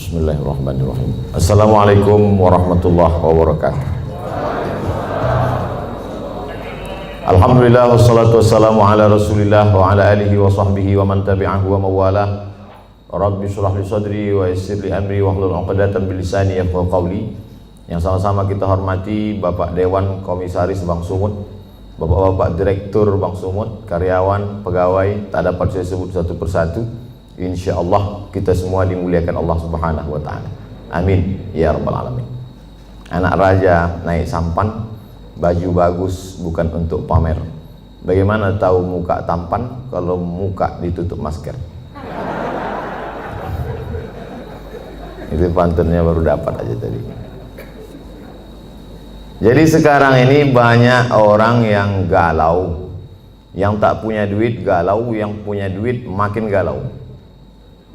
Bismillahirrahmanirrahim. Assalamualaikum warahmatullahi wabarakatuh. Alhamdulillah wassalatu wassalamu ala rasulillah wa ala alihi wa sahbihi wa man tabi'ahu wa mawalah. Rabbi shrah li sadri wa yassir li amri wa hlul 'uqdatam min lisani yafqahu qawli. Yang sama-sama kita hormati Bapak Dewan Komisaris Bank Sumut, Bapak-bapak Direktur Bank Sumut, karyawan, pegawai, tak dapat saya sebut satu persatu. Insyaallah kita semua dimuliakan Allah Subhanahu wa taala. Amin ya rabbal alamin. Anak raja naik sampan, baju bagus bukan untuk pamer. Bagaimana tahu muka tampan kalau muka ditutup masker? Itu pantunnya baru dapat aja tadi. Jadi sekarang ini banyak orang yang galau, yang tak punya duit galau, yang punya duit makin galau.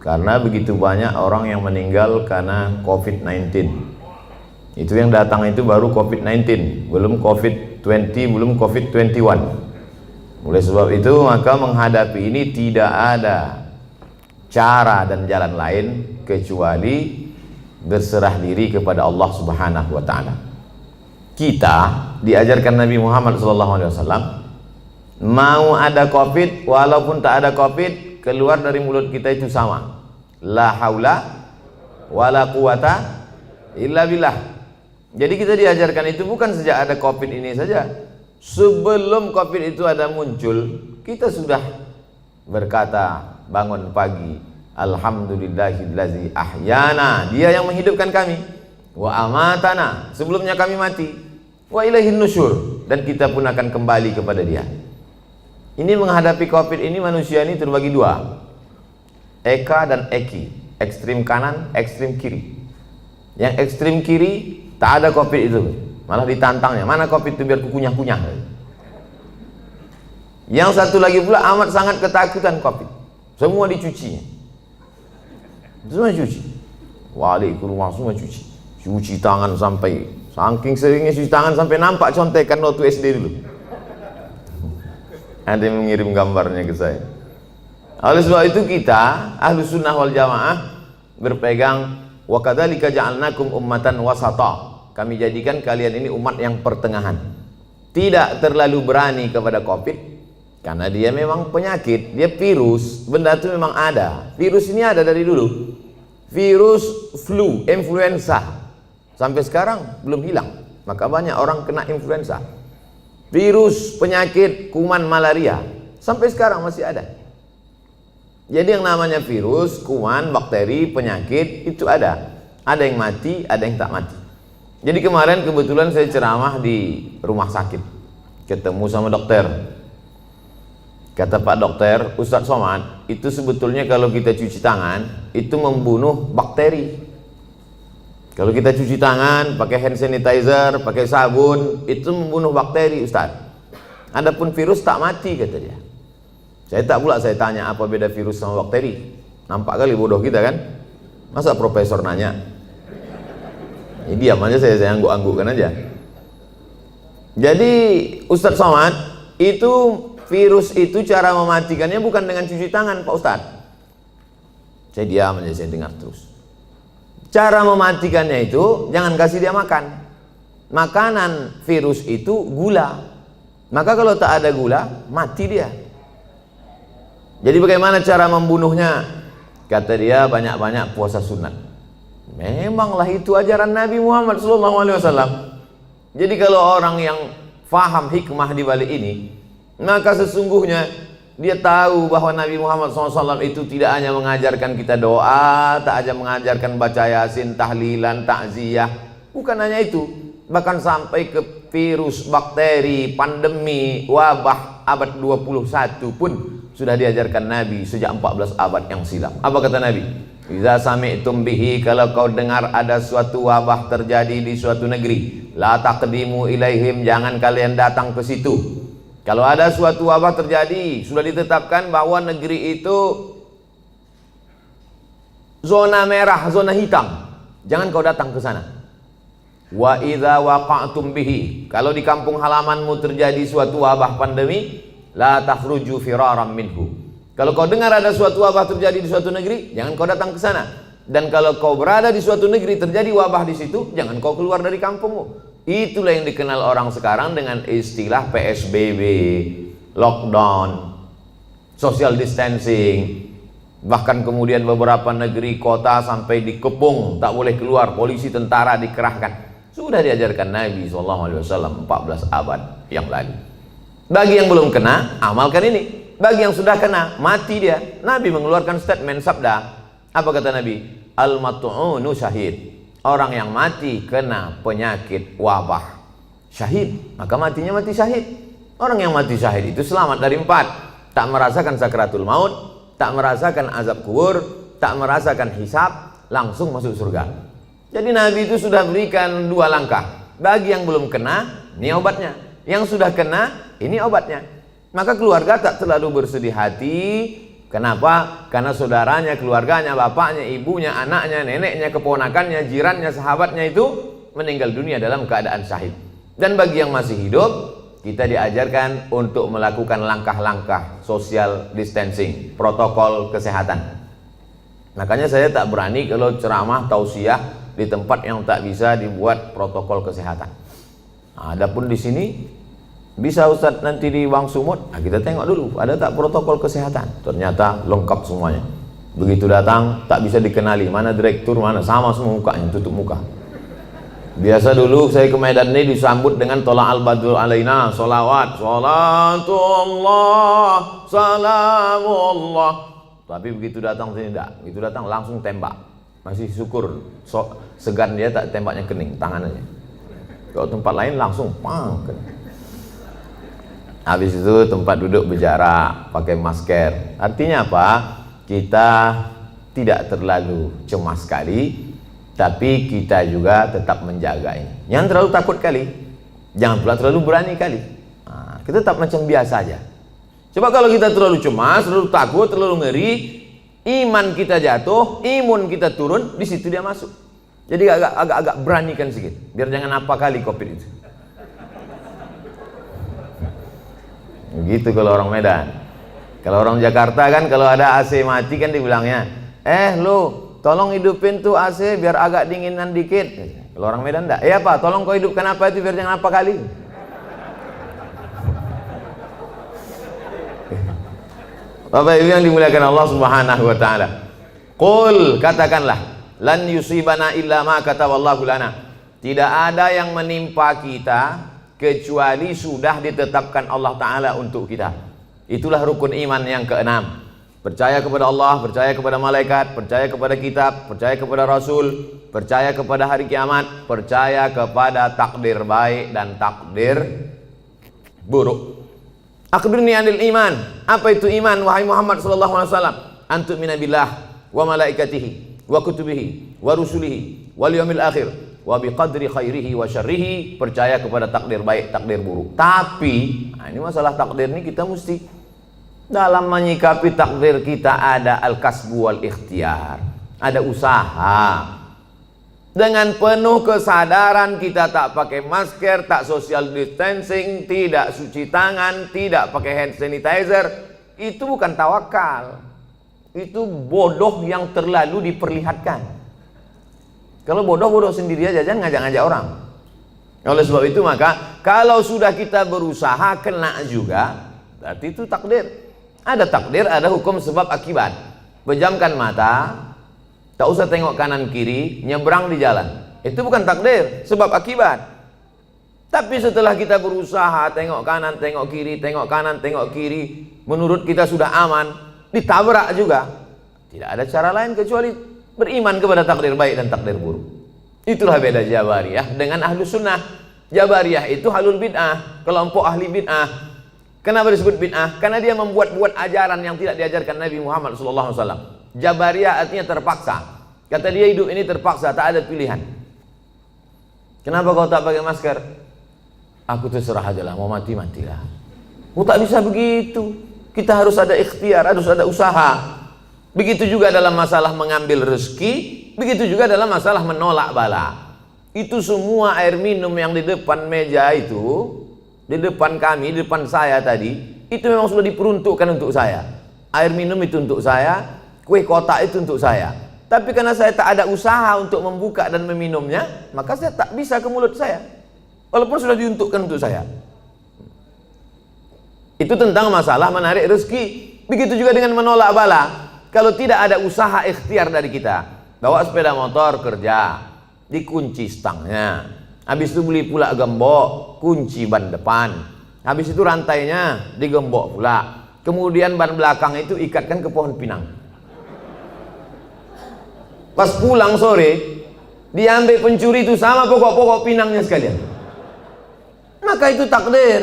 Karena begitu banyak orang yang meninggal karena COVID-19. Itu yang datang itu baru COVID-19, belum COVID-20, belum COVID-21. Oleh sebab itu maka menghadapi ini tidak ada cara dan jalan lain kecuali berserah diri kepada Allah Subhanahu wa taala. Kita diajarkan Nabi Muhammad SAW, mau ada COVID walaupun tak ada COVID, keluar dari mulut kita itu sama. La haula wala quwata illa billah. Jadi kita diajarkan itu bukan sejak ada COVID ini saja. Sebelum COVID itu ada muncul, kita sudah berkata bangun pagi, alhamdulillahillazi ahyana, dia yang menghidupkan kami, wa amatana, sebelumnya kami mati, wa ilaihin nusyur, dan kita pun akan kembali kepada dia. Ini menghadapi COVID ini manusia ini terbagi dua, Eka dan Eki, ekstrim kanan, ekstrim kiri. Yang ekstrim kiri tak ada COVID itu, malah ditantangnya, mana COVID itu biar kukunyah-kunyah. Yang satu lagi pula amat sangat ketakutan COVID, semua dicucinya, semua cuci, wali ke rumah semua cuci tangan sampai, saking seringnya cuci tangan sampai nampak contekan waktu SD dulu. Ada yang mengirim gambarnya ke saya. Oleh sebab itu kita Ahlus Sunnah wal Jamaah berpegang wa kadzalika ja'alnakum ummatan wasata. Kami jadikan kalian ini umat yang pertengahan. Tidak terlalu berani kepada COVID karena dia memang penyakit, dia virus, benda itu memang ada. Virus ini ada dari dulu. Virus flu, influenza. Sampai sekarang belum hilang. Maka banyak orang kena influenza. Virus penyakit kuman malaria sampai sekarang masih ada. Jadi yang namanya virus, kuman, bakteri, penyakit itu ada. Ada yang mati, ada yang tak mati. Jadi kemarin kebetulan saya ceramah di rumah sakit, ketemu sama dokter. Kata Pak Dokter, Ustadz Somad, itu sebetulnya kalau kita cuci tangan itu membunuh bakteri. Kalau kita cuci tangan pakai hand sanitizer, pakai sabun, itu membunuh bakteri, Ustadz. Adapun virus tak mati, kata dia. Saya tak pula saya tanya apa beda virus sama bakteri. Nampak kali bodoh kita kan? Masa profesor nanya? Ya, diam aja, saya angguk-anggukkan aja. Jadi Ustadz Somad, itu virus itu cara mematikannya bukan dengan cuci tangan, Pak Ustadz. Saya diam aja, saya dengar terus. Cara mematikannya itu jangan kasih dia makan. Makanan virus itu gula. Maka kalau tak ada gula, mati dia. Jadi bagaimana cara membunuhnya? Kata dia banyak-banyak puasa sunat. Memanglah itu ajaran Nabi Muhammad SAW. Jadi kalau orang yang faham hikmah di balik ini, maka sesungguhnya dia tahu bahwa Nabi Muhammad SAW itu tidak hanya mengajarkan kita doa, tak hanya mengajarkan baca yasin, tahlilan, takziah. Bukan hanya itu, bahkan sampai ke virus, bakteri, pandemi, wabah abad 21 pun sudah diajarkan Nabi sejak 14 abad yang silam. Apa kata Nabi? Iza sami'tum bihi, kalau kau dengar ada suatu wabah terjadi di suatu negeri, la taqdimu ilaihim, jangan kalian datang ke situ. Kalau ada suatu wabah terjadi, sudah ditetapkan bahwa negeri itu zona merah, zona hitam, jangan kau datang ke sana. Wa idza waqa'tum bihi, kalau di kampung halamanmu terjadi suatu wabah pandemi, la takhruju firaram minhu. Kalau kau dengar ada suatu wabah terjadi di suatu negeri, jangan kau datang ke sana. Dan kalau kau berada di suatu negeri terjadi wabah di situ, jangan kau keluar dari kampungmu. Itulah yang dikenal orang sekarang dengan istilah PSBB, lockdown, social distancing. Bahkan kemudian beberapa negeri kota sampai dikepung, tak boleh keluar, polisi tentara dikerahkan. Sudah diajarkan Nabi SAW 14 abad yang lalu. Bagi yang belum kena, amalkan ini. Bagi yang sudah kena, mati dia. Nabi mengeluarkan statement sabda. Apa kata Nabi? Al-mat'unu syahid. Orang yang mati kena penyakit wabah, syahid, maka matinya mati syahid. Orang yang mati syahid itu selamat dari 4. Tak merasakan sakratul maut, tak merasakan azab kubur, tak merasakan hisab, langsung masuk surga. Jadi Nabi itu sudah berikan 2 langkah. Bagi yang belum kena, ini obatnya. Yang sudah kena, ini obatnya. Maka keluarga tak terlalu bersedih hati. Kenapa? Karena saudaranya, keluarganya, bapaknya, ibunya, anaknya, neneknya, keponakannya, jirannya, sahabatnya itu meninggal dunia dalam keadaan syahid. Dan bagi yang masih hidup, kita diajarkan untuk melakukan langkah-langkah social distancing, protokol kesehatan. Makanya saya tak berani kalau ceramah tausiah di tempat yang tak bisa dibuat protokol kesehatan. Nah, adapun di sini bisa Ustadz nanti di Bang Sumut, nah, kita tengok dulu ada tak protokol kesehatan. Ternyata lengkap semuanya. Begitu datang tak bisa dikenali mana direktur, mana, sama semua mukanya, tutup muka. Biasa dulu saya ke Medan ini disambut dengan tola al-badul alaina, solawat, salatullah, salamullah. Tapi begitu datang sini tidak, begitu datang langsung tembak. Masih syukur segan dia tak tembaknya kening tangannya. Kalau tempat lain langsung pang. Habis itu tempat duduk berjarak, pakai masker. Artinya apa? Kita tidak terlalu cemas sekali, tapi kita juga tetap menjaga ini. Jangan terlalu takut kali, jangan pula terlalu berani kali. Nah, kita tetap macam biasa aja. Coba kalau kita terlalu cemas, terlalu takut, terlalu ngeri, iman kita jatuh, imun kita turun, di situ dia masuk. Jadi agak beranikan sedikit, biar jangan apa kali COVID itu. Begitu kalau orang Medan. Kalau orang Jakarta kan kalau ada AC mati kan dibilangnya, lu tolong hidupin tuh AC biar agak dinginan dikit. Kalau orang Medan enggak, apa tolong kau hidupkan apa itu biar jangan apa kali. Bapak Ibu yang dimuliakan Allah Subhanahu wa taala. Qul, katakanlah, lan yusibana illa ma kataballahu lana. Tidak ada yang menimpa kita kecuali sudah ditetapkan Allah Ta'ala untuk kita. Itulah rukun iman yang ke-6. Percaya kepada Allah, percaya kepada malaikat, percaya kepada kitab, percaya kepada Rasul, percaya kepada hari kiamat, percaya kepada takdir baik dan takdir buruk. Akhbirni anil iman. Apa itu iman, wahai Muhammad sallallahu alaihi wasallam? Antu'mina billah wa malaikatihi wa kutubihi wa rusulihi wal yawmil akhir wa biqadri khairihi wa syarrihi. Percaya kepada takdir baik, takdir buruk. Tapi ini masalah takdir ini kita mesti dalam menyikapi takdir kita ada al-kasbu wal ikhtiar, ada usaha. Dengan penuh kesadaran kita tak pakai masker, tak social distancing, tidak cuci tangan, tidak pakai hand sanitizer, itu bukan tawakal. Itu bodoh yang terlalu diperlihatkan. Kalau bodoh sendiri aja, jangan ngajak-ngajak orang. Oleh sebab itu maka kalau sudah kita berusaha kena juga, berarti itu takdir. Ada takdir, ada hukum sebab akibat. Pejamkan mata, tak usah tengok kanan kiri, nyebrang di jalan. Itu bukan takdir, sebab akibat. Tapi setelah kita berusaha tengok kanan, tengok kiri, tengok kanan, tengok kiri, menurut kita sudah aman, ditabrak juga. Tidak ada cara lain kecuali beriman kepada takdir baik dan takdir buruk. Itulah beda Jabariyah dengan Ahlus Sunnah. Jabariyah itu halul bid'ah, kelompok ahli bid'ah. Kenapa disebut bid'ah? Karena dia membuat-buat ajaran yang tidak diajarkan Nabi Muhammad SAW. Jabariyah artinya terpaksa. Kata dia hidup ini terpaksa, tak ada pilihan. Kenapa kau tak pakai masker? Aku terserah aja lah, mau mati matilah. Oh, tak bisa begitu. Kita harus ada ikhtiar, harus ada usaha. Begitu juga dalam masalah mengambil rezeki, begitu juga dalam masalah menolak bala. Itu semua air minum yang di depan meja itu, di depan kami, di depan saya tadi, itu memang sudah diperuntukkan untuk saya. Air minum itu untuk saya, kue kotak itu untuk saya. Tapi karena saya tak ada usaha untuk membuka dan meminumnya, maka saya tak bisa ke mulut saya. Walaupun sudah diuntukkan untuk saya. Itu tentang masalah menarik rezeki. Begitu juga dengan menolak bala. Kalau tidak ada usaha ikhtiar dari kita, bawa sepeda motor kerja, dikunci stangnya. Habis itu beli pula gembok, kunci ban depan. Habis itu rantainya digembok pula. Kemudian ban belakang itu ikatkan ke pohon pinang. Pas pulang sore, diambil pencuri itu sama pokok-pokok pinangnya sekalian. Maka itu takdir.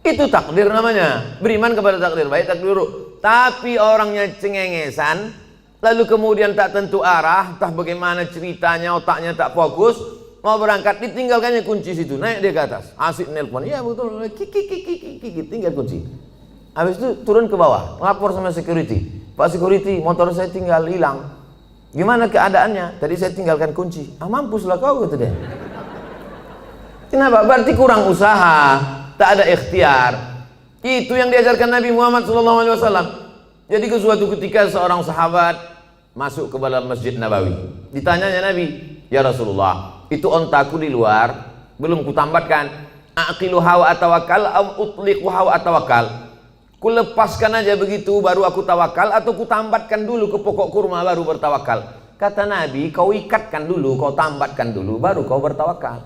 Itu takdir namanya. Beriman kepada takdir baik, takdir buruk. Tapi orangnya cengengesan, lalu kemudian tak tentu arah, entah bagaimana ceritanya, otaknya tak fokus, mau berangkat, ditinggalkannya kunci situ, naik dia ke atas, asik nelpon, iya betul, kiki, tinggal kunci. Habis itu turun ke bawah, lapor sama security, Pak security, motor saya tinggal hilang. Gimana keadaannya? Tadi saya tinggalkan kunci. Ah mampuslah kau, kata dia. Kenapa? Berarti kurang usaha, tak ada ikhtiar. Itu yang diajarkan Nabi Muhammad SAW. Jadi ke suatu ketika seorang sahabat masuk ke dalam Masjid Nabawi. Ditanyanya Nabi, ya Rasulullah, itu ontaku di luar, belum kutambatkan. Aqiluha wa atawakal, utliquha wa atawakal. Kulepaskan aja begitu baru aku tawakal, atau kutambatkan dulu ke pokok kurma baru bertawakal. Kata Nabi, kau ikatkan dulu, kau tambatkan dulu, baru kau bertawakal.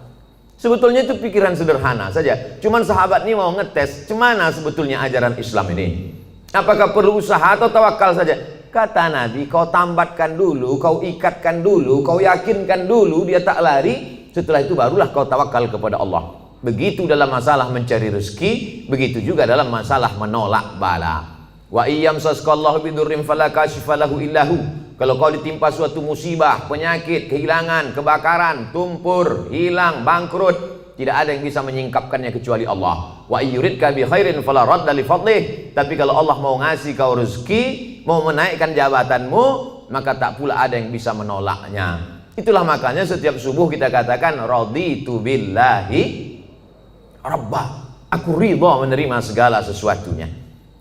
Sebetulnya itu pikiran sederhana saja. Cuman sahabat ini mau ngetes, cemana sebetulnya ajaran Islam ini. Apakah perlu usaha atau tawakal saja? Kata Nabi, kau tambatkan dulu, kau ikatkan dulu, kau yakinkan dulu, dia tak lari. Setelah itu barulah kau tawakal kepada Allah. Begitu dalam masalah mencari rezeki, begitu juga dalam masalah menolak bala. Wa iyyam sasqallahu bidurrim fala kashifa lahu illahu. Kalau kau ditimpa suatu musibah, penyakit, kehilangan, kebakaran, tumpur, hilang, bangkrut, tidak ada yang bisa menyingkapkannya kecuali Allah. Wa yuridka bi khairin fala radda li fadlih. Tapi kalau Allah mau ngasih kau rezeki, mau menaikkan jabatanmu, maka tak pula ada yang bisa menolaknya. Itulah makanya setiap subuh kita katakan raditu billahi Rabbah, aku ridha menerima segala sesuatunya.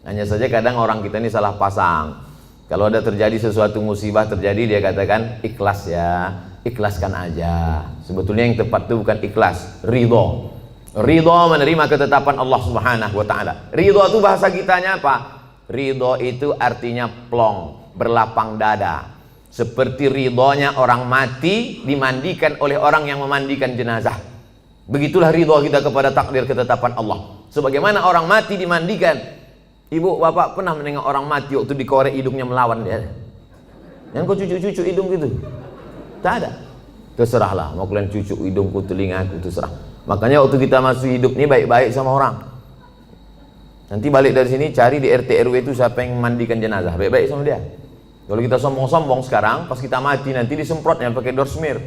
Hanya saja kadang orang kita ini salah pasang. Kalau ada terjadi sesuatu musibah terjadi, dia katakan ikhlas ya, ikhlaskan aja. Sebetulnya yang tepat itu bukan ikhlas, ridha. Ridha menerima ketetapan Allah Subhanahu wa taala. Ridha itu bahasa kitanya apa? Ridha itu artinya plong, berlapang dada. Seperti ridhonya orang mati dimandikan oleh orang yang memandikan jenazah. Begitulah ridha kita kepada takdir ketetapan Allah. Sebagaimana orang mati dimandikan. Ibu, bapak pernah menengok orang mati waktu dikorek hidungnya melawan dia? Yang kau cucuk-cucuk hidung gitu? Tak ada. Terserahlah, mau kalian cucuk hidungku, telingaku, terserah. Makanya waktu kita masih hidup ini baik-baik sama orang. Nanti balik dari sini cari di RT RW itu siapa yang memandikan jenazah, baik-baik sama dia. Kalau kita sombong-sombong sekarang, pas kita mati nanti disemprotnya pakai dorsmir.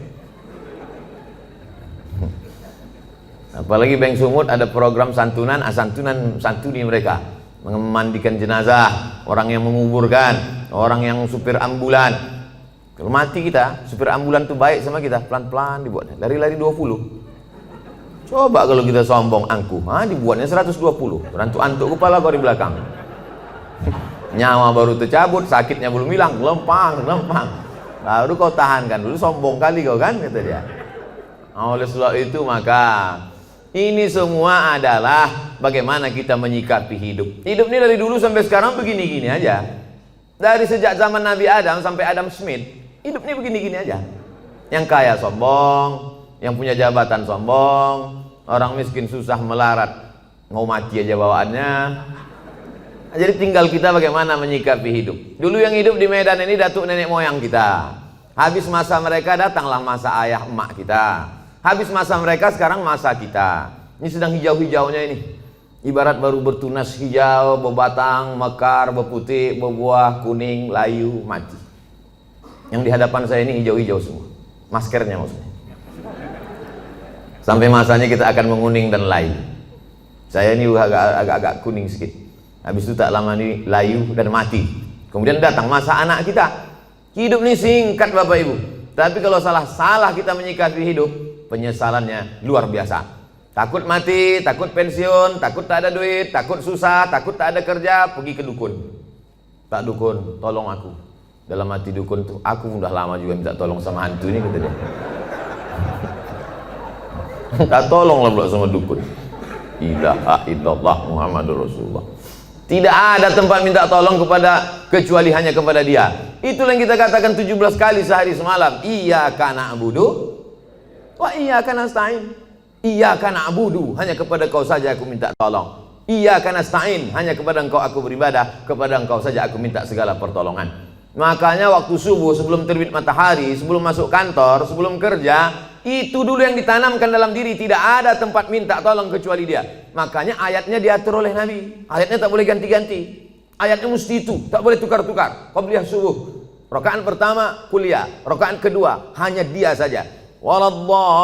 Apalagi Bank Sumut ada program santunan, santuni mereka memandikan jenazah, orang yang menguburkan, orang yang supir ambulan. Kalau mati kita, supir ambulan tuh baik sama kita, pelan-pelan dibuatnya, lari-lari 20. Coba kalau kita sombong angkuh, dibuatnya 120, rantuk-antuk kepala kau di belakang. Nyawa baru tercabut, sakitnya belum hilang, lempang. Baru kau tahankan dulu, sombong kali kau kan, kata dia. Oleh sebab itu maka ini semua adalah bagaimana kita menyikapi hidup. Hidup ini dari dulu sampai sekarang begini-gini aja. Dari sejak zaman Nabi Adam sampai Adam Smith, hidup ini begini-gini aja. Yang kaya sombong, yang punya jabatan sombong, orang miskin susah melarat, mau mati aja bawaannya. Jadi tinggal kita bagaimana menyikapi hidup. Dulu yang hidup di Medan ini datuk nenek moyang kita. Habis masa mereka datanglah masa ayah emak kita. Habis masa mereka sekarang masa kita. Ini sedang hijau-hijaunya ini. Ibarat baru bertunas hijau, berbatang, mekar, berputih, berbuah, kuning, layu, mati. Yang di hadapan saya ini hijau-hijau semua. Maskernya maksudnya. Sampai masanya kita akan menguning dan layu. Saya ini agak kuning sedikit. Habis itu tak lama ini layu dan mati. Kemudian datang masa anak kita. Hidup ini singkat Bapak Ibu. Tapi kalau salah kita menyikapi hidup, penyesalannya luar biasa. Takut mati, takut pensiun, takut tak ada duit, takut susah, takut tak ada kerja, pergi ke dukun. Pak dukun, tolong aku. Dalam hati dukun tuh, aku udah lama juga minta tolong sama hantu ini, kata dia. Minta tolong lah pula sama dukun. Ilaha illallah Muhammadur Rasulullah. Tidak ada tempat minta tolong kecuali hanya kepada dia. Itulah yang kita katakan 17 kali sehari semalam. Iyyaka na'budu wa iyyaka nasta'in. Iyyaka na'budu, hanya kepada Kau saja aku minta tolong. Iyyaka nasta'in, hanya kepada Engkau aku beribadah, kepada Engkau saja aku minta segala pertolongan. Makanya waktu subuh, sebelum terbit matahari, sebelum masuk kantor, sebelum kerja, itu dulu yang ditanamkan dalam diri. Tidak ada tempat minta tolong kecuali dia. Makanya ayatnya diatur oleh Nabi. Ayatnya tak boleh ganti-ganti. Ayatnya mesti itu, tak boleh tukar-tukar. Qabliyah subuh, rakaat pertama kuliah, rakaat kedua hanya dia saja. Waladdallin,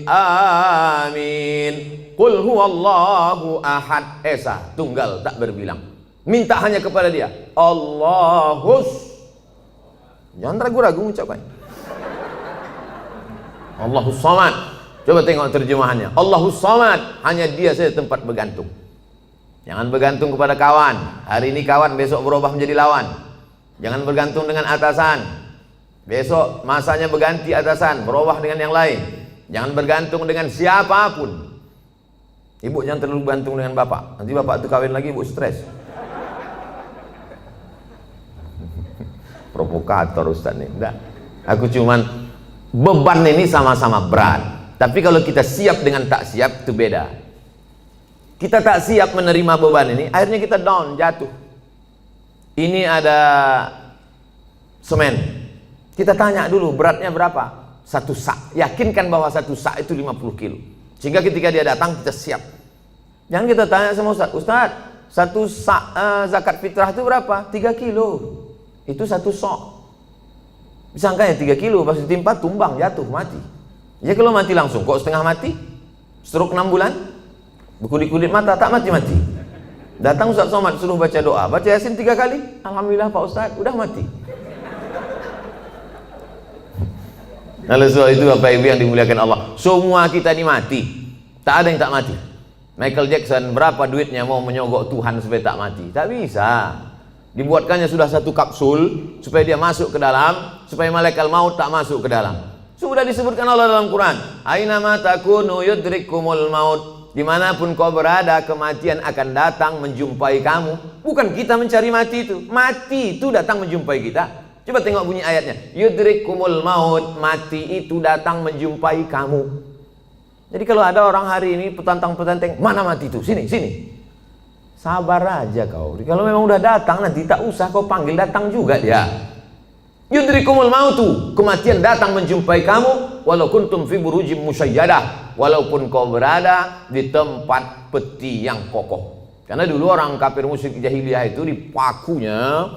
amin. Qul huwallahu ahad, esa, tunggal tak berbilang. Minta hanya kepada dia. Allahus, jangan ragu-ragu ucapannya. Allahus samad. Coba tengok terjemahannya. Allahus samad, hanya dia saja tempat bergantung. Jangan bergantung kepada kawan. Hari ini kawan, besok berubah menjadi lawan. Jangan bergantung dengan atasan. Besok masanya berganti atasan, berubah dengan yang lain. Jangan bergantung dengan siapapun. Ibu jangan terlalu bergantung dengan bapak. Nanti bapak itu kawin lagi, ibu stres. Provokator Ustaz nih. Enggak. Aku cuman, beban ini sama-sama berat. Tapi kalau kita siap dengan tak siap, itu beda. Kita tak siap menerima beban ini, akhirnya kita down, jatuh. Ini ada semen. Kita tanya dulu beratnya berapa? 1 sak. Yakinkan bahwa 1 sak itu 50 kilo. Sehingga ketika dia datang kita siap. Jangan kita tanya sama Ustaz, Ustaz, 1 sak zakat fitrah itu berapa? 3 kilo. Itu 1 sok. Disangkanya 3 kilo, pas ditimpa tumbang, jatuh, mati. Ya kalau mati langsung, kok setengah mati? Stroke 6 bulan? Berkulit-kulit mata, tak mati-mati. Datang Ustaz Somad suruh baca doa, baca Yasin 3 kali. Alhamdulillah Pak Ustaz, udah mati. Lalu soal itu Bapak Ibu yang dimuliakan Allah, semua kita ini mati. Tak ada yang tak mati. Michael Jackson berapa duitnya mau menyogok Tuhan supaya tak mati? Tak bisa. Dibuatkannya sudah 1 kapsul supaya dia masuk ke dalam, supaya malaikat maut tak masuk ke dalam. Sudah disebutkan Allah dalam Quran, aina ma takunu yudrikumul maut. Dimanapun kau berada, kematian akan datang menjumpai kamu. Bukan kita mencari mati itu. Mati itu datang menjumpai kita. Coba tengok bunyi ayatnya. Yudrikumul maut, mati itu datang menjumpai kamu. Jadi kalau ada orang hari ini petantang-petantang, mana mati itu? Sini, sini. Sabar aja kau. Kalau memang udah datang, nanti tak usah kau panggil, datang juga dia. Yudrikumul mautu, kematian datang menjumpai kamu, walau kuntum fi burujim musyayyadah, walaupun kau berada di tempat peti yang kokoh. Karena dulu orang kafir musyrik jahiliyah itu dipakunya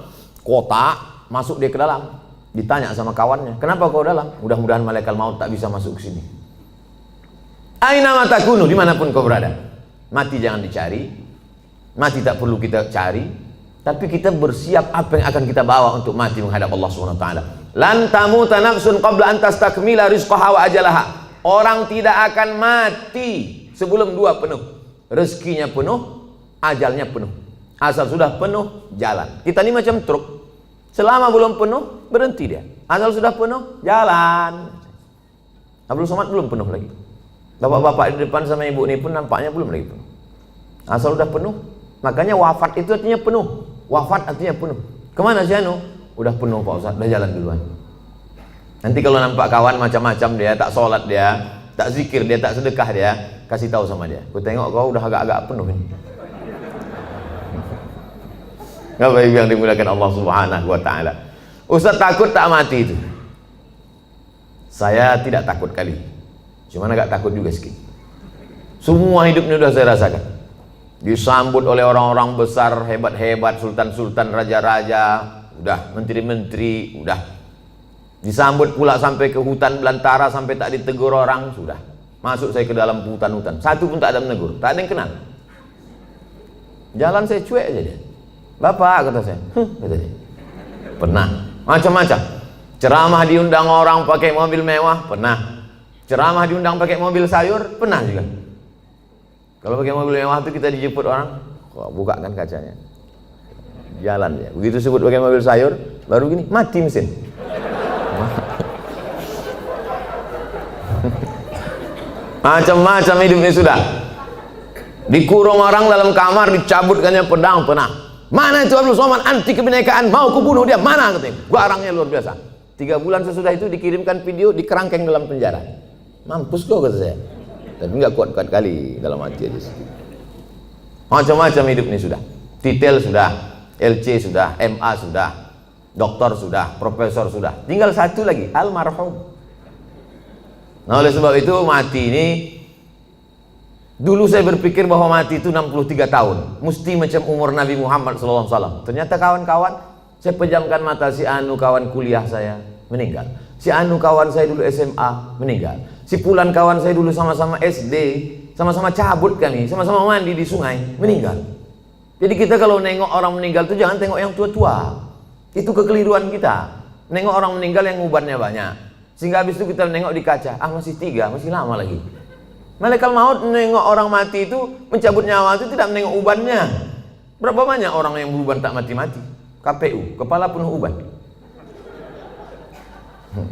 kotak, masuk dia ke dalam, ditanya sama kawannya, kenapa kau dalam? Mudah-mudahan malaikat maut tak bisa masuk ke sini. Aina ma takunu, dimanapun kau berada. Mati jangan dicari. Mati tak perlu kita cari, tapi kita bersiap apa yang akan kita bawa untuk mati menghadap Allah Subhanahu wa taala. Lan tamuta nafsun qabla an tastakmila rizqaha wa ajalaha. Orang tidak akan mati sebelum 2 penuh. Rezekinya penuh, ajalnya penuh. Asal sudah penuh, jalan. Kita ini macam truk. Selama belum penuh, berhenti dia. Asal sudah penuh, jalan. Abdul Somad belum penuh lagi. Bapak-bapak di depan sama ibu ini pun nampaknya belum lagi penuh. Asal sudah penuh. Makanya wafat itu artinya penuh. Wafat artinya penuh. Kemana si Anu? Udah penuh Pak Ustaz, udah jalan duluan. Nanti kalau nampak kawan macam-macam dia, tak sholat dia, tak zikir dia, tak sedekah dia, kasih tahu sama dia. Ku tengok kau udah agak-agak penuh ini. Bapak Ibu yang dimuliakan Allah Subhanahu wa taala. Ustaz takut tak mati itu? Saya tidak takut kali. Cuma agak takut juga sedikit. Semua hidupnya sudah saya rasakan. Disambut oleh orang-orang besar, hebat-hebat, sultan-sultan, raja-raja, udah menteri-menteri, udah. Disambut pula sampai ke hutan belantara, sampai tak ditegur orang, sudah. Masuk saya ke dalam hutan-hutan, satu pun tak ada menegur, tak ada yang kenal. Jalan saya cuek aja dia. Bapak, kata saya, kata dia. Pernah, macam-macam. Ceramah diundang orang pakai mobil mewah, pernah. Ceramah diundang pakai mobil sayur, pernah juga. Kalau pakai mobil mewah itu kita dijemput orang, buka kan kacanya, jalan ya. Begitu sebut pakai mobil sayur, baru gini mati mesin. Macam-macam hidupnya sudah. Dikurung orang dalam kamar, dicabutkannya pedang panah. Mana itu Abdul Somad, anti kebinekaan, mau kubunuh dia, mana katanya. Garangnya luar biasa. 3 bulan sesudah itu dikirimkan video, dikerangkeng dalam penjara. Mampus kau kata saya. Tapi nggak kuat-kuat kali dalam hati aja. Macam-macam hidup ini sudah. Titel sudah, LC sudah, MA sudah, doktor sudah, profesor sudah. Tinggal satu lagi, almarhum. Nah oleh sebab itu mati ini, dulu saya berpikir bahwa mati itu 63 tahun, mesti macam umur Nabi Muhammad SAW. Ternyata kawan-kawan, saya pejamkan mata, si Anu kawan kuliah saya meninggal, si Anu kawan saya dulu SMA meninggal, si Pulan kawan saya dulu sama-sama SD, sama-sama cabut kami, sama-sama mandi di sungai, meninggal. Jadi kita kalau nengok orang meninggal itu jangan tengok yang tua-tua. Itu kekeliruan kita. Nengok orang meninggal yang ubannya banyak, sehingga habis itu kita nengok di kaca, masih 3, masih lama lagi. Malaikat maut menengok orang mati itu, mencabut nyawa itu tidak menengok ubannya. Berapa banyak orang yang beruban tak mati-mati? KPU, kepala penuh uban.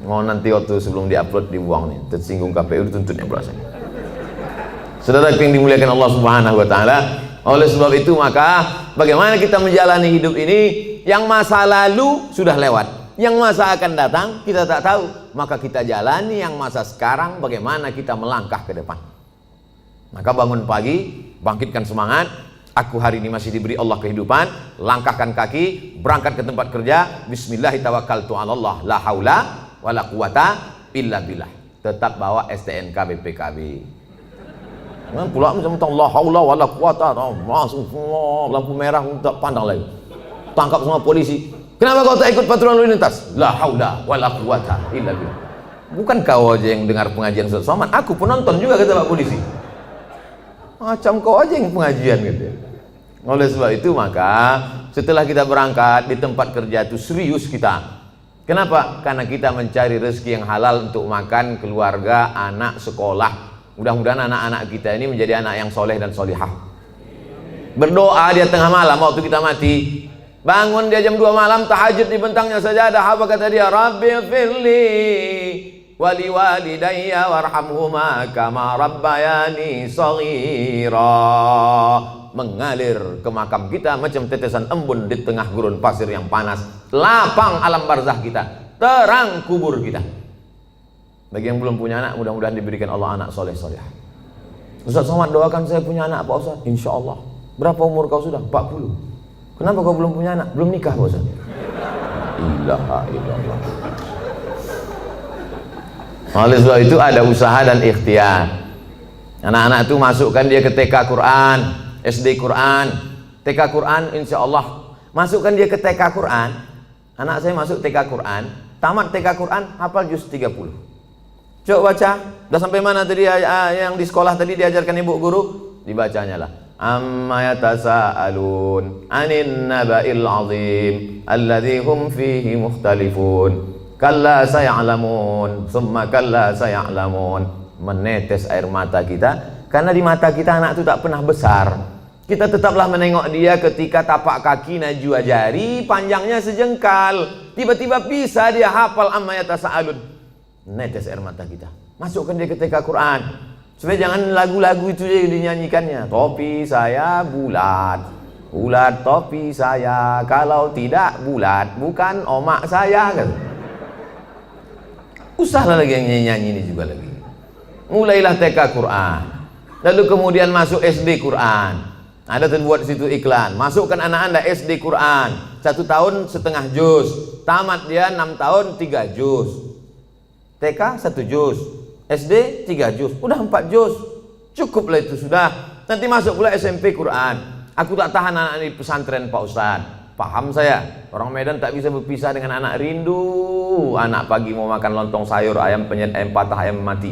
Mau nanti waktu sebelum diupload dibuang nih, tersinggung KPU dituntutnya berasa. Saudara yang dimuliakan Allah Subhanahu wa taala, oleh sebab itu maka bagaimana kita menjalani hidup ini, yang masa lalu sudah lewat, yang masa akan datang kita tak tahu, maka kita jalani yang masa sekarang, bagaimana kita melangkah ke depan. Maka bangun pagi, bangkitkan semangat, aku hari ini masih diberi Allah kehidupan, langkahkan kaki, berangkat ke tempat kerja, bismillahirrahmanirrahim, la haula wala quwata illa billah. Tetap bawa STNK BPKB. Pula macam la haula wala quwata, langsung lampu merah tak pandang lagi. Tangkap semua polisi. Kenapa kau tak ikut patroli lalu lintas? La haula wala quwata illa billah. Bukan kau aja yang dengar pengajian Ustaz Somad, aku penonton juga kata Pak Polisi. Macam kau aja yang pengajian gitu. Oleh sebab itu maka setelah kita berangkat di tempat kerja itu serius kita. Kenapa? Karena kita mencari rezeki yang halal untuk makan, keluarga, anak, sekolah. Mudah-mudahan anak-anak kita ini menjadi anak yang soleh dan solihah. Berdoa dia tengah malam waktu kita mati. Bangun dia jam 2 malam, tahajud di bentangnya sajadah. Apa kata dia? Rabbi firli wali walidayya warhamhuma kama rabbayani shaghira. Mengalir ke makam kita macam tetesan embun di tengah gurun pasir yang panas. Lapang alam barzah kita, terang kubur kita. Bagi yang belum punya anak, mudah-mudahan diberikan Allah anak soleh soleh. Ustaz Somad doakan saya punya anak Pak Ustaz. Insya Allah. Berapa umur kau sudah? 40. Kenapa kau belum punya anak? Belum nikah Pak Ustaz. Ilaha illallah. Oleh sebab itu ada usaha dan ikhtiar. Anak-anak itu masukkan dia ke TK Quran, SD Quran, TK Quran, insya Allah. Masukkan dia ke TK Quran. Anak saya masuk TK Quran, tamat TK Quran, hafal juz 30. Coba baca, udah sampai mana tadi yang di sekolah tadi diajarkan ibu guru? Dibacanya lah. Amma yatasaalun 'anil naba'il 'azim alladzi hum fihi mukhtalifun. Kalla saya'lamun, summa kalla saya'lamun. Menetes air mata kita karena di mata kita anak itu tak pernah besar. Kita tetaplah menengok dia ketika tapak kaki najwa jari panjangnya sejengkal. Tiba-tiba bisa dia hafal amma yatasaalun. Netes air mata kita. Masukkan dia ke TK Quran. Supaya jangan lagu-lagu itu yang dinyanyikannya. Topi saya bulat, bulat topi saya. Kalau tidak bulat, bukan omak saya kan. Usahlah lagi yang nyanyi ini juga lagi. Mulailah TK Quran. Lalu kemudian masuk SD Quran. Ada terbuat situ iklan. Masukkan anak anda SD Quran. 1 tahun setengah juz. Tamat dia 6 tahun 3 juz. TK 1 juz. SD 3 juz. Udah 4 juz. Cukuplah itu sudah. Nanti masuk pula SMP Quran. Aku tak tahan anak di pesantren Pak Ustaz. Paham saya. Orang Medan tak bisa berpisah dengan anak rindu. Anak pagi mau makan lontong sayur, ayam penyet, ayam patah, ayam mati.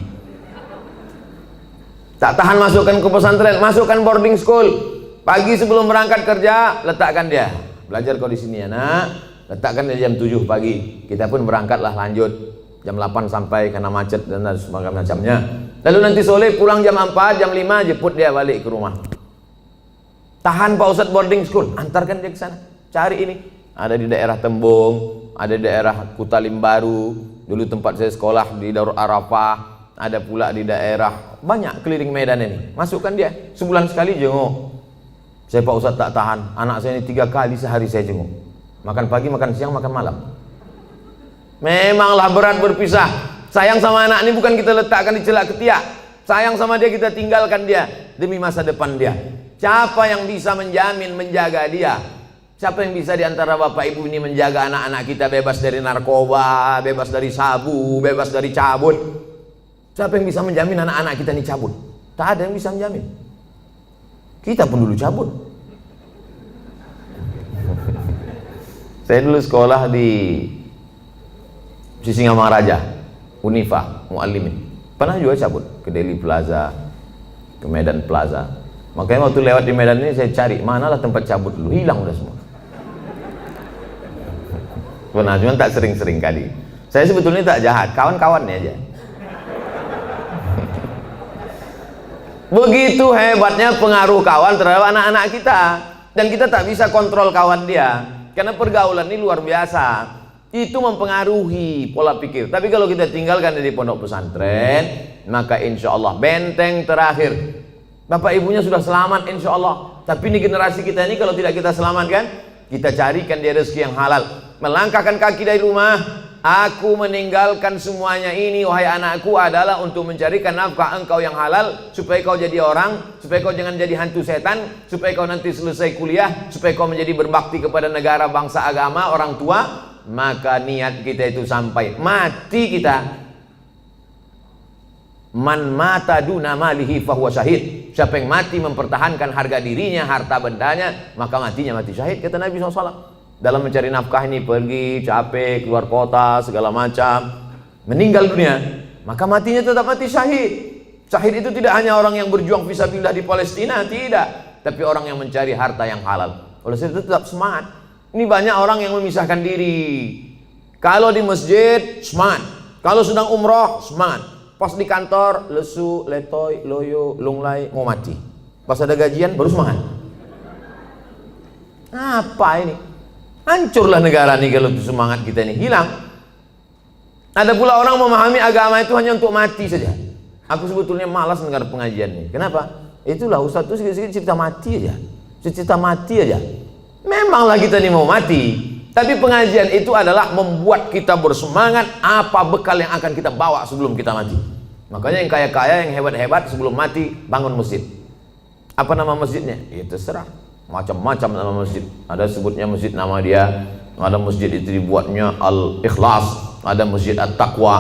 Tak tahan masukkan ke pesantren, masukkan boarding school. Pagi sebelum berangkat kerja, letakkan dia. Belajar kau di sini ya nak. Letakkan dia jam 7 pagi. Kita pun berangkatlah lanjut. Jam 8 sampai karena macet dan semacamnya. Lalu nanti sore pulang jam 4, jam 5 jemput dia balik ke rumah. Tahan Pak Ustadz boarding school, antarkan dia ke sana. cari ini. Ada di daerah Tembung, ada di daerah Kutalimbaru, dulu tempat saya sekolah di Darul Arafah, ada pula di daerah, banyak keliling Medan ini. Masukkan dia, sebulan sekali jenguk. Saya Pak Ustadz tak tahan, anak saya ini 3 kali sehari saya jenguk. Makan pagi, makan siang, makan malam. Memanglah berat berpisah. Sayang sama anak ini bukan kita letakkan di celak ketiak. Sayang sama dia, kita tinggalkan dia demi masa depan dia. Siapa yang bisa menjamin, menjaga dia? Siapa yang bisa diantara bapak ibu ini menjaga anak-anak kita bebas dari narkoba, bebas dari sabu, bebas dari cabut? Siapa yang bisa menjamin anak-anak kita ini cabut? Tak ada yang bisa menjamin. Kita pun dulu cabut. Saya dulu sekolah di Sisingamangaraja, Unifa, Muallimin. Pernah juga cabut ke Deli Plaza, ke Medan Plaza. Makanya waktu lewat di Medan ini saya cari manalah tempat cabut dulu, hilang udah semua. Pernah, cuma tak sering-sering kali. Saya sebetulnya tak jahat, kawan-kawannya aja. Begitu hebatnya pengaruh kawan terhadap anak-anak kita. Dan kita tak bisa kontrol kawan dia, karena pergaulan ini luar biasa. Itu mempengaruhi pola pikir. Tapi kalau kita tinggalkan dari pondok pesantren, maka insya Allah benteng terakhir. Bapak ibunya sudah selamat insya Allah. Tapi ini generasi kita ini kalau tidak kita selamatkan, kita carikan dia rezeki yang halal. Melangkahkan kaki dari rumah, aku meninggalkan semuanya ini wahai anakku adalah untuk mencarikan nafkah engkau yang halal, supaya kau jadi orang, supaya kau jangan jadi hantu setan, supaya kau nanti selesai kuliah, supaya kau menjadi berbakti kepada negara, bangsa, agama, orang tua. Maka niat kita itu sampai mati kita. Man mata duna malihi fahuwa syahid. Siapa yang mati mempertahankan harga dirinya, harta bendanya, maka matinya mati syahid, kata Nabi SAW. Dalam mencari nafkah ini pergi, capek, keluar kota, segala macam, meninggal dunia, maka matinya tetap mati syahid. Syahid itu tidak hanya orang yang berjuang fisabilillah di Palestina, tidak, tapi orang yang mencari harta yang halal. Oleh sebab itu tetap semangat. Ini banyak orang yang memisahkan diri. Kalau di masjid, semangat. Kalau sedang umroh, semangat. Pas di kantor, lesu, letoy, loyo, lunglai, mau mati. Pas ada gajian, baru semangat. Apa ini? Hancurlah negara ini kalau semangat kita ini hilang. Ada pula orang memahami agama itu hanya untuk mati saja. Aku sebetulnya malas dengar pengajian ini. Kenapa? Itulah Ustaz itu sedikit cerita mati aja. Cerita mati aja. Memanglah kita ini mau mati, tapi pengajian itu adalah membuat kita bersemangat apa bekal yang akan kita bawa sebelum kita mati. Makanya yang kaya-kaya, yang hebat-hebat sebelum mati bangun masjid. Apa nama masjidnya? Ya terserah. Macam-macam nama masjid. Ada sebutnya masjid nama dia, ada masjid itu dibuatnya Al-Ikhlas, ada masjid At-Taqwa.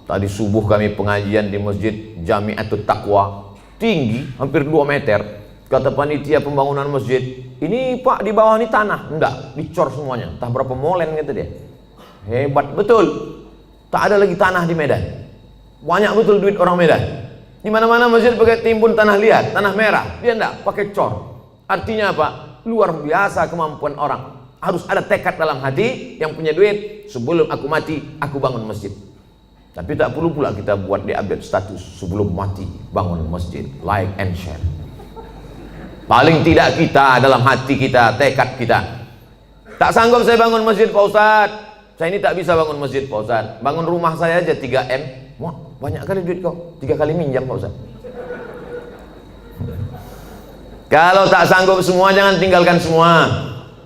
Tadi subuh kami pengajian di masjid Jami'atut Taqwa, tinggi hampir 2 meter. Kata panitia pembangunan masjid, ini Pak di bawah ini tanah. Enggak, dicor semuanya, entah berapa molen kata dia. Hebat betul. Tak ada lagi tanah di Medan. Banyak betul duit orang Medan. Di mana-mana masjid pakai timbun tanah liat, tanah merah. Dia enggak, pakai cor. Artinya apa? Luar biasa kemampuan orang. Harus ada tekad dalam hati yang punya duit. Sebelum aku mati, aku bangun masjid. Tapi tak perlu pula kita buat di update status. Sebelum mati, bangun masjid. Like and share. Paling tidak kita, dalam hati kita, tekad kita. Tak sanggup saya bangun masjid Pak Ustadz. Saya ini tak bisa bangun masjid Pak Ustadz. Bangun rumah saya aja 3M. Wah, banyak kali duit kau. 3 kali minjam Pak Ustadz. Kalau tak sanggup semua, jangan tinggalkan semua.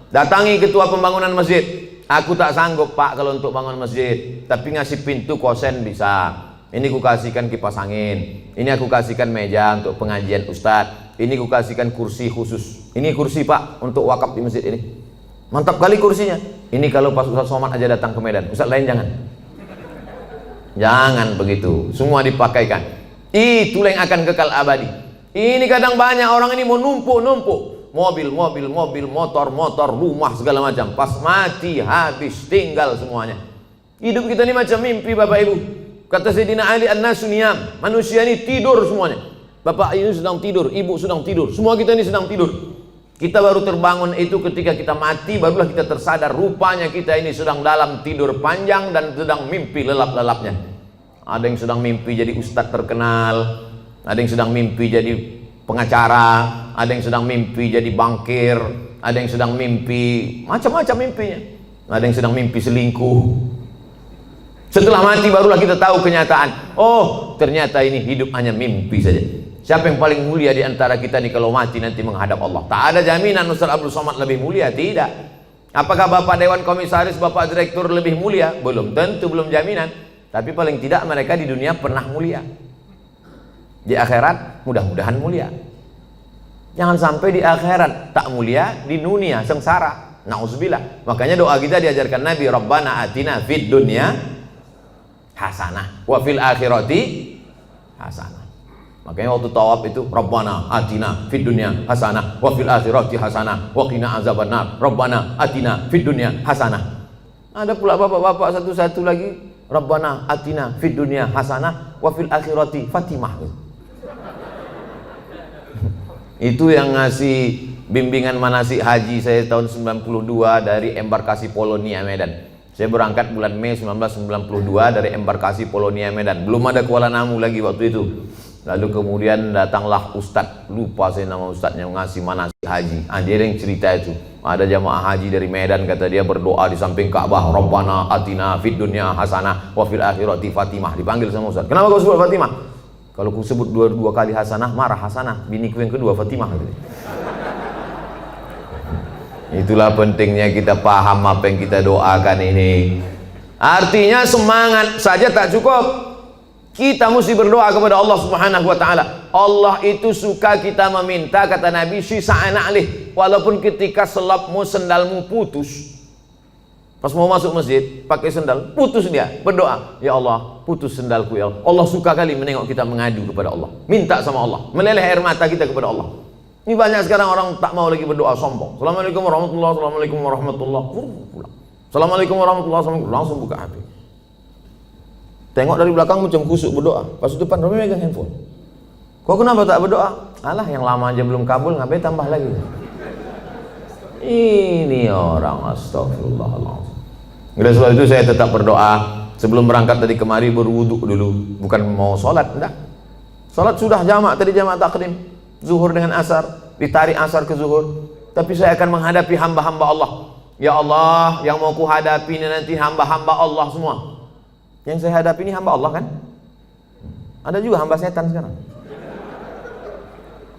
Datangi ketua pembangunan masjid. Aku tak sanggup Pak kalau untuk bangun masjid, tapi ngasih pintu kosen bisa. Ini ku kasihkan kipas angin. Ini aku kasihkan meja untuk pengajian Ustadz. Ini ku kasihkan kursi khusus. Ini kursi Pak untuk wakaf di masjid ini. Mantap kali kursinya. Ini kalau pas Ustadz Somad aja datang ke Medan. Ustadz lain jangan. Jangan begitu. Semua dipakaikan. Itulah yang akan kekal abadi. Ini kadang banyak orang ini mau numpuk-numpuk. Mobil, motor, rumah segala macam. Pas mati habis, tinggal semuanya. Hidup kita ini macam mimpi Bapak Ibu. Kata Sayyidina Ali An-Nasu Niyam, manusia ini tidur semuanya. Bapak ini sedang tidur, ibu sedang tidur, semua kita ini sedang tidur. Kita baru terbangun itu ketika kita mati, barulah kita tersadar rupanya kita ini sedang dalam tidur panjang dan sedang mimpi lelap-lelapnya. Ada yang sedang mimpi jadi ustadz terkenal, ada yang sedang mimpi jadi pengacara, ada yang sedang mimpi jadi bankir, ada yang sedang mimpi macam-macam mimpinya, ada yang sedang mimpi selingkuh. Setelah mati barulah kita tahu kenyataan. Oh, ternyata ini hidup hanya mimpi saja. Siapa yang paling mulia di antara kita nih kalau mati nanti menghadap Allah? Tak ada jaminan Ustaz Abdul Somad lebih mulia, tidak. Apakah Bapak Dewan Komisaris, Bapak Direktur lebih mulia? Belum tentu, belum jaminan. Tapi paling tidak mereka di dunia pernah mulia. Di akhirat mudah-mudahan mulia. Jangan sampai di akhirat tak mulia, di dunia sengsara. Nauzubillah. Makanya doa kita diajarkan Nabi, Rabbana atina fid dunya hasanah wa fil akhirati hasanah. Makanya waktu tawaf itu Rabbana atina fid dunya hasanah wa fil akhirati hasanah wa qina azabannar. Rabbana atina fid dunya hasanah. Ada pula bapak-bapak satu-satu lagi, Rabbana atina fid dunya hasanah wa fil akhirati Fatimah. Itu yang ngasih bimbingan manasik haji saya tahun 92 dari embarkasi Polonia Medan. Saya berangkat bulan Mei 1992 dari embarkasi Polonia Medan. Belum ada Kuala Namu lagi waktu itu. Lalu kemudian datanglah Ustadz, lupa saya nama Ustadznya, ngasih manasik haji. Dia yang cerita itu. Ada jamaah haji dari Medan, kata dia berdoa di samping Ka'bah, Rabbana atina fid dunya hasanah wa fil akhirati Fatimah. Dipanggil sama Ustadz. Kenapa kau sebut Fatimah? Kalau ku sebut dua kali hasanah, marah Hasanah. Biniku yang kedua Fatimah. Itulah pentingnya kita paham apa yang kita doakan ini. Artinya semangat saja tak cukup. Kita mesti berdoa kepada Allah Subhanahu wa taala. Allah itu suka kita meminta, kata Nabi, sisa'an alih. Walaupun ketika selapmu, sendalmu putus. Pas mau masuk masjid, pakai sendal, putus dia, berdoa, ya Allah, putus sendalku ya Allah. Allah suka kali menengok kita mengadu kepada Allah. Minta sama Allah, meleleh air mata kita kepada Allah. Ini banyak sekarang orang tak mau lagi berdoa, sombong. Assalamualaikum warahmatullahi wabarakatuh. Assalamualaikum warahmatullahi wabarakatuh. Assalamualaikum warahmatullahi wabarakatuh. Langsung buka HP. Tengok dari belakang macam kusuk berdoa. Pas depan Romi megang handphone. Kau kenapa tak berdoa? Alah, yang lama aja belum kabul, ngapain tambah lagi? Ini orang, astagfirullahaladzim. Oleh sebab itu saya tetap berdoa. Sebelum berangkat dari kemari berwuduk dulu. Bukan mau sholat, enggak. Sholat sudah jamak, tadi jamak takdim. Zuhur dengan asar, ditarik asar ke zuhur. Tapi saya akan menghadapi hamba-hamba Allah. Ya Allah, yang mau ku hadapi ini nanti hamba-hamba Allah semua. Yang saya hadapi ini hamba Allah kan? Ada juga hamba setan sekarang.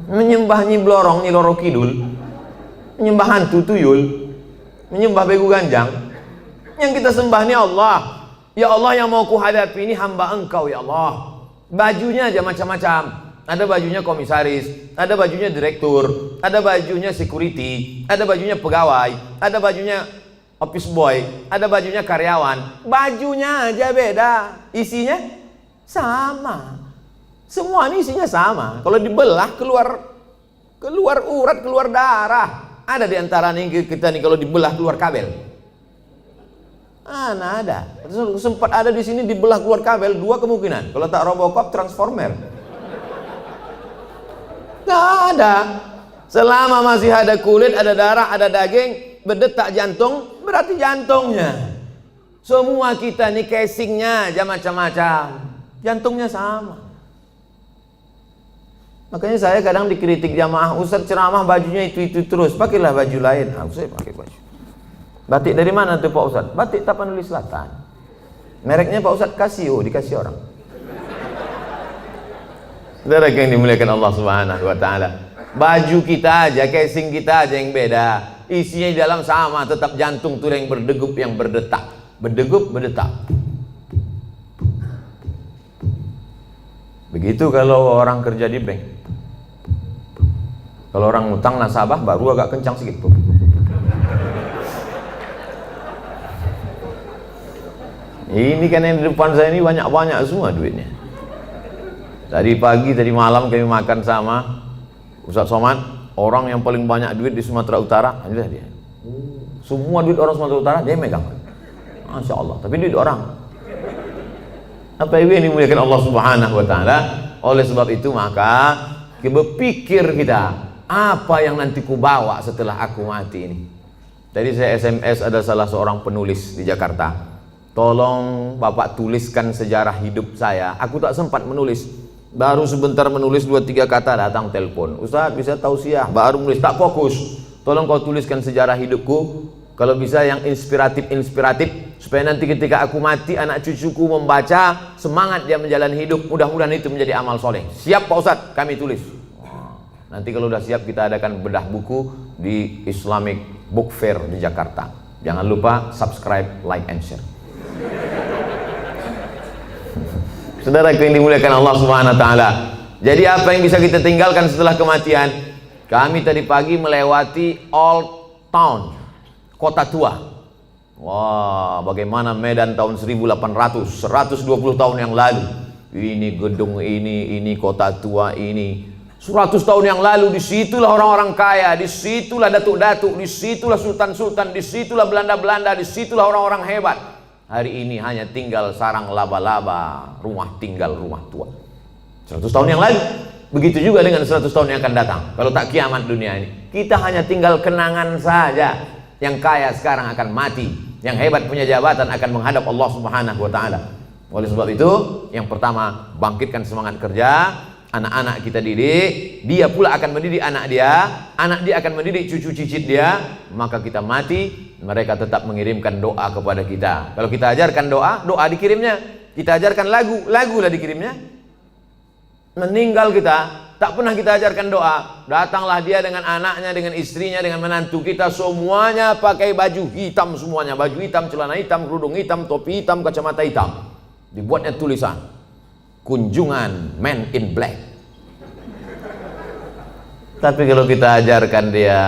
Menyembah Nyi Blorong, Nyi Loro Kidul, menyembah hantu tuyul, menyembah begu ganjang. Yang kita sembah ini Allah. Ya Allah, yang mau ku hadapi ini hamba Engkau ya Allah. Bajunya aja macam-macam. Ada bajunya komisaris, ada bajunya direktur, ada bajunya security, ada bajunya pegawai, ada bajunya office boy, ada bajunya karyawan. Bajunya aja beda, isinya sama. Semua ini isinya sama. Kalau dibelah keluar urat, keluar darah. Ada di antara nih kita nih kalau dibelah keluar kabel. Nah, ada. Sempat ada di sini dibelah keluar kabel, dua kemungkinan. Kalau tak Robocop, Transformer. Nggak ada. Selama masih ada kulit, ada darah, ada daging, berdetak jantung, berarti jantungnya. Semua kita nih casingnya aja macam-macam, jantungnya sama. Makanya saya kadang dikritik jamaah, Ustaz ceramah bajunya itu terus, pakailah baju lain. Saya pakai baju. Batik dari mana tuh Pak Ustaz? Batik Tapanuli Selatan. Mereknya Pak Ustaz Casio, dikasih orang. Saudara yang dimuliakan Allah Subhanahu wa taala. Baju kita aja, casing kita aja yang beda. Isinya di dalam sama, tetap jantung tuh yang berdegup, yang berdetak. Berdegup, berdetak. Begitu kalau orang kerja di bank. Kalau orang utang nasabah baru agak kencang sedikit. Ini kan yang di depan saya ini banyak-banyak semua duitnya. Tadi pagi, tadi malam kami makan sama Ustaz Somad, orang yang paling banyak duit di Sumatera Utara, inilah dia. Semua duit orang Sumatera Utara dia megang. Masya Allah, tapi duit orang. Apa ini dimuliakan Allah Subhanahu wa taala? Oleh sebab itu maka berpikir kita, apa yang nanti ku bawa setelah aku mati ini. Tadi saya SMS ada salah seorang penulis di Jakarta. Tolong Bapak tuliskan sejarah hidup saya. Aku tak sempat menulis. Baru sebentar menulis 2-3 kata datang telepon. Ustaz bisa tausiah, baru menulis tak fokus. Tolong kau tuliskan sejarah hidupku. Kalau bisa yang inspiratif supaya nanti ketika aku mati anak cucuku membaca semangat dia menjalani hidup. Mudah-mudahan itu menjadi amal soleh. Siap Pak Ustaz, kami tulis. Nanti kalau udah siap kita adakan bedah buku di Islamic Book Fair di Jakarta. Jangan lupa subscribe, like, and share. Saudara yang dimuliakan Allah Subhanahu wa taala. Jadi apa yang bisa kita tinggalkan setelah kematian? Kami tadi pagi melewati Old Town, kota tua. Wah, bagaimana Medan tahun 1800, 120 tahun yang lalu. Ini gedung ini kota tua ini. 100 tahun yang lalu disitulah orang-orang kaya, disitulah datuk-datuk, disitulah sultan-sultan, disitulah Belanda-Belanda, disitulah orang-orang hebat. Hari ini hanya tinggal sarang laba-laba, rumah tinggal, rumah tua. 100 tahun yang lalu. Begitu juga dengan 100 tahun yang akan datang. Kalau tak kiamat dunia ini, kita hanya tinggal kenangan saja. Yang kaya sekarang akan mati, yang hebat punya jabatan akan menghadap Allah Subhanahu wa taala. Oleh sebab itu, yang pertama, bangkitkan semangat kerja. Anak-anak kita didik, dia pula akan mendidik anak dia akan mendidik cucu cicit dia, maka kita mati, mereka tetap mengirimkan doa kepada kita. Kalau kita ajarkan doa dikirimnya. Kita ajarkan lagu lah dikirimnya. Meninggal kita, tak pernah kita ajarkan doa. Datanglah dia dengan anaknya, dengan istrinya, dengan menantu kita, semuanya pakai baju hitam semuanya. Baju hitam, celana hitam, kerudung hitam, topi hitam, kacamata hitam. Dibuatnya tulisan, kunjungan Men in Black. Tapi kalau kita ajarkan dia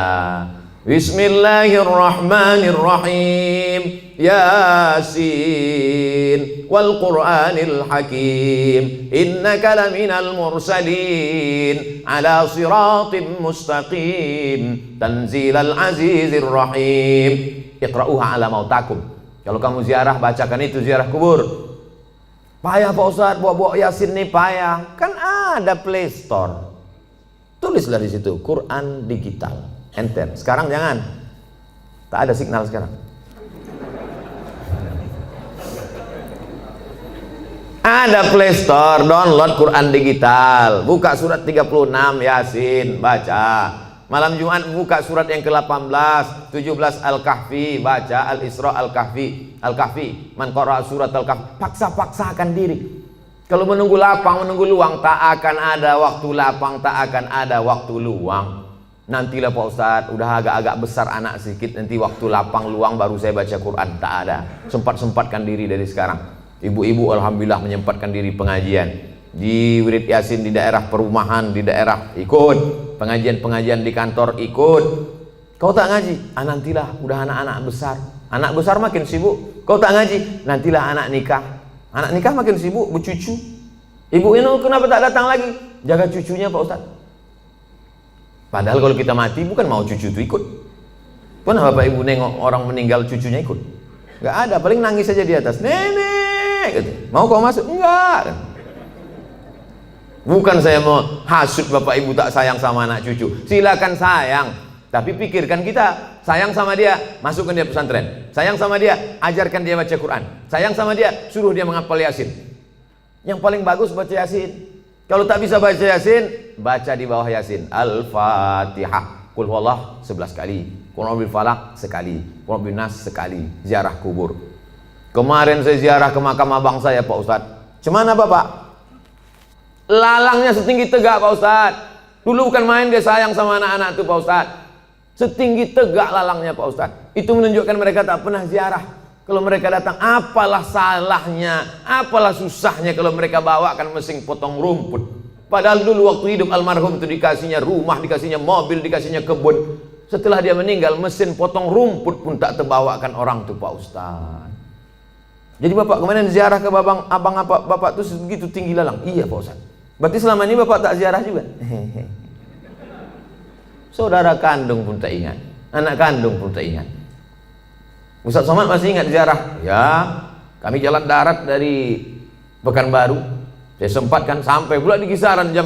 Bismillahirrahmanirrahim, Yasin wal Qur'anil Hakim, innaka laminal mursalin ala siratim mustaqim, tanzilal azizir rahim, iqra'uha ala mautakum. Kalau kamu ziarah, bacakan itu, ziarah kubur. Payah Pak Ustadz, bawa Yasin nih payah. Kan ada Play Store. Tulislah di situ Quran digital. Enter. Sekarang jangan. Tak ada signal sekarang. Ada Play Store, download Quran digital. Buka surat 36 Yasin, baca. Malam Jumat buka surat yang ke-18, 17 Al-Kahfi, baca Al-Isra Al-Kahfi. Man qara'a surat Al-Kahfi, paksa-paksakan diri. Kalau menunggu lapang, menunggu luang, tak akan ada waktu lapang, tak akan ada waktu luang. Nantilah Pak Ustadz, udah agak-agak besar anak sedikit, nanti waktu lapang luang baru saya baca Quran. Tak ada. Sempat-sempatkan diri dari sekarang. Ibu-ibu alhamdulillah menyempatkan diri pengajian. Di wirid Yasin di daerah perumahan, di daerah ikut. Pengajian-pengajian di kantor ikut. Kau tak ngaji? Nantilah, udah anak-anak besar. Anak besar makin sibuk. Kau tak ngaji? Nantilah anak nikah. Anak nikah makin sibuk bercucu. Ibu ini kenapa tak datang lagi? Jaga cucunya Pak Ustadz. Padahal kalau kita mati bukan mau cucu itu ikut. Pernah Bapak Ibu nengok orang meninggal cucunya ikut? Gak ada, paling nangis saja di atas. Nenek, gitu. Mau kau masuk? Enggak. Bukan saya mau hasut Bapak Ibu tak sayang sama anak cucu. Silakan sayang. Tapi pikirkan kita, sayang sama dia, masukkan dia pesantren. Sayang sama dia, ajarkan dia baca Quran. Sayang sama dia, suruh dia menghafal Yasin. Yang paling bagus baca Yasin. Kalau tak bisa baca Yasin, baca di bawah Yasin Al-Fatihah. Qul huwallah 11 kali, Qul a'udzu falaq sekali, Qul a'udzu nas sekali. Ziarah kubur. Kemarin saya ziarah ke makam abang saya Pak Ustadz. Cemana Bapak? Lalangnya setinggi tegak Pak Ustadz. Dulu bukan main dia sayang sama anak-anak tuh Pak Ustadz. Setinggi tegak lalangnya Pak Ustadz. Itu menunjukkan mereka tak pernah ziarah. Kalau mereka datang, apalah salahnya, apalah susahnya kalau mereka bawakan mesin potong rumput. Padahal dulu waktu hidup almarhum itu dikasihnya rumah, dikasihnya mobil, dikasihnya kebun. Setelah dia meninggal, mesin potong rumput pun tak terbawakan orang tuh Pak Ustadz. Jadi Bapak kemarin ziarah ke abang apa Bapak tuh segitu tinggi lalang? Iya Pak Ustadz. Berarti selama ini Bapak tak ziarah juga? Saudara kandung pun tak ingat, anak kandung pun tak ingat. Ustaz Somad masih ingat ziarah? Ya, kami jalan darat dari Pekanbaru. Saya sempatkan sampai pula di kisaran jam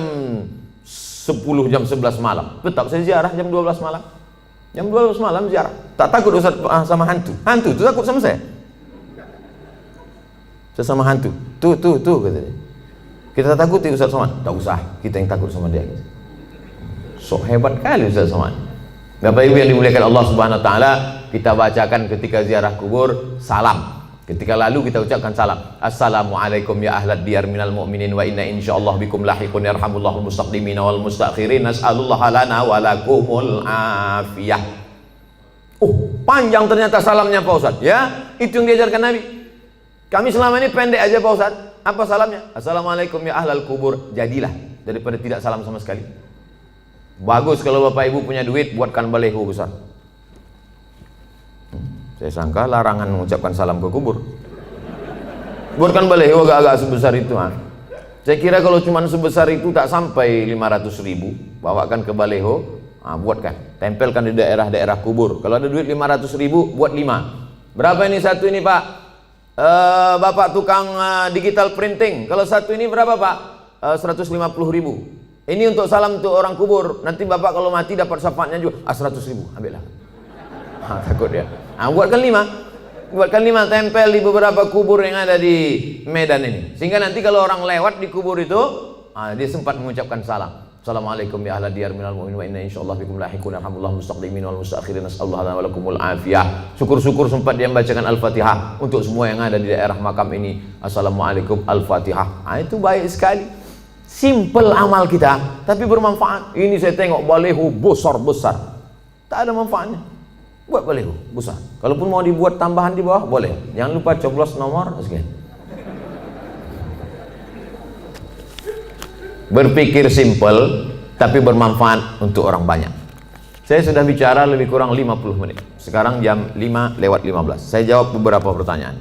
10, jam 11 malam. Tetap saya ziarah jam 12 malam. Jam 12 malam ziarah. Tak takut Ustaz sama hantu. Hantu itu takut sama saya. Saya sama hantu. Tuh katanya. Kita takuti Ustaz Somad? Tak usah, kita yang takut sama dia. Sok hebat kali Ustaz Somad. Bapak Ibu yang dimuliakan Allah Subhanahu wa taala, kita bacakan ketika ziarah kubur salam. Ketika lalu kita ucapkan salam. Assalamualaikum ya ahlad diyar minal mu'minin wa inna insyaallah bikum lahiqun yarhamullahul mustaqdimin wal mustakhirin nas'alullaha lana wa lakumul afiyah. Oh, panjang ternyata salamnya Pak Ustaz. Ya, itu yang diajarkan Nabi. Kami selama ini pendek aja Pak Ustaz. Apa salamnya? Assalamualaikum ya ahlal kubur. Jadilah daripada tidak salam sama sekali. Bagus kalau Bapak Ibu punya duit, buatkan baleho besar. Saya sangka larangan mengucapkan salam ke kubur. Buatkan baleho agak-agak sebesar itu. Saya kira kalau cuma sebesar itu tak sampai 500.000, bawakan ke baleho, buatkan, tempelkan di daerah-daerah kubur. Kalau ada duit 500.000, buat 5. Berapa ini satu ini Pak? Bapak tukang digital printing. Kalau satu ini berapa Pak? 150.000. Ini untuk salam untuk orang kubur. Nanti Bapak kalau mati dapat syafaatnya juga. 100.000, ambillah. Takut dia. Buatkan 5. Buatkan 5, tempel di beberapa kubur yang ada di Medan ini. Sehingga nanti kalau orang lewat di kubur itu, dia sempat mengucapkan salam. Assalamualaikum ya ahlad diyar minal mu'minin wa inna insyaallah bikum lahiqun yarhamullahu mustaqdimin wal mustakhirin nas'alullaha lana wa lakumul afiyah. Syukur-syukur sempat dia membacakan Al-Fatihah untuk semua yang ada di daerah makam ini. Assalamualaikum Al-Fatihah. Itu baik sekali. Simple amal kita, tapi bermanfaat. Ini saya tengok baleho besar-besar, tak ada manfaatnya. Buat baleho besar. Kalaupun mau dibuat tambahan di bawah, boleh. Jangan lupa coblos nomor sekian. Berpikir simple, tapi bermanfaat untuk orang banyak. Saya sudah bicara lebih kurang 50 menit. Sekarang jam 5:15. Saya jawab beberapa pertanyaan.